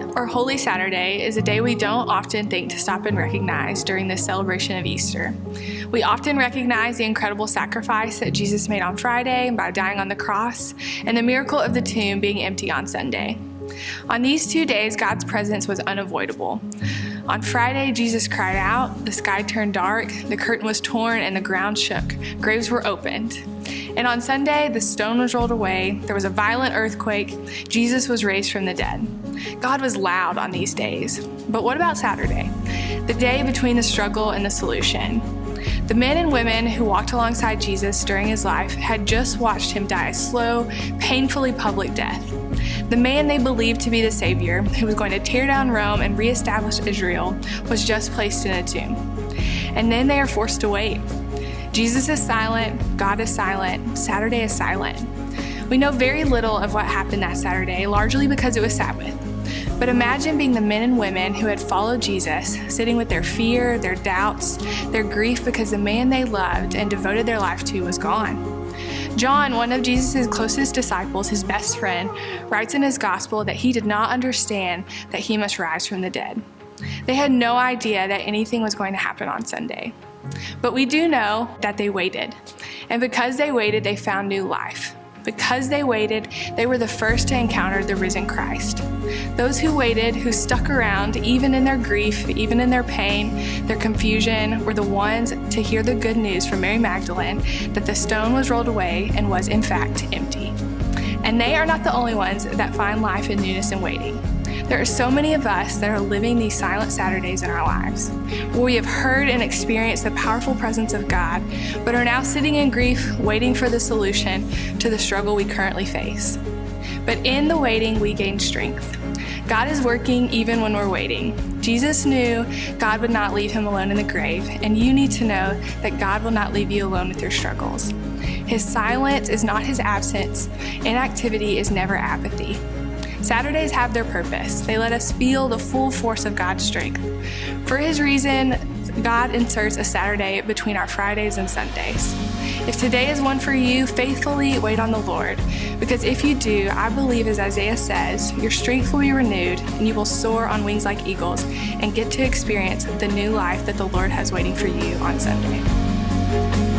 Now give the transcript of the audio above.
Good, or Holy Saturday, is a day we don't often think to stop and recognize during the celebration of Easter. We often recognize the incredible sacrifice that Jesus made on Friday by dying on the cross, and the miracle of the tomb being empty on Sunday. On these 2 days, God's presence was unavoidable. On Friday, Jesus cried out, the sky turned dark, the curtain was torn, and the ground shook. Graves were opened. And on Sunday, the stone was rolled away, there was a violent earthquake, Jesus was raised from the dead. God was loud on these days. But what about Saturday? The day between the struggle and the solution. The men and women who walked alongside Jesus during his life had just watched him die a slow, painfully public death. The man they believed to be the Savior, who was going to tear down Rome and reestablish Israel, was just placed in a tomb. And then they are forced to wait. Jesus is silent, God is silent, Saturday is silent. We know very little of what happened that Saturday, largely because it was Sabbath. But imagine being the men and women who had followed Jesus, sitting with their fear, their doubts, their grief because the man they loved and devoted their life to was gone. John, one of Jesus' closest disciples, his best friend, writes in his gospel that he did not understand that he must rise from the dead. They had no idea that anything was going to happen on Sunday. But we do know that they waited. And because they waited, they found new life. Because they waited, they were the first to encounter the risen Christ. Those who waited, who stuck around, even in their grief, even in their pain, their confusion, were the ones to hear the good news from Mary Magdalene that the stone was rolled away and was in fact empty. And they are not the only ones that find life in newness and waiting. There are so many of us that are living these silent Saturdays in our lives, where we have heard and experienced the powerful presence of God, but are now sitting in grief, waiting for the solution to the struggle we currently face. But in the waiting, we gain strength. God is working even when we're waiting. Jesus knew God would not leave him alone in the grave, and you need to know that God will not leave you alone with your struggles. His silence is not his absence. Inactivity is never apathy. Saturdays have their purpose. They let us feel the full force of God's strength. For his reason, God inserts a Saturday between our Fridays and Sundays. If today is one for you, faithfully wait on the Lord. Because if you do, I believe, as Isaiah says, your strength will be renewed and you will soar on wings like eagles and get to experience the new life that the Lord has waiting for you on Sunday.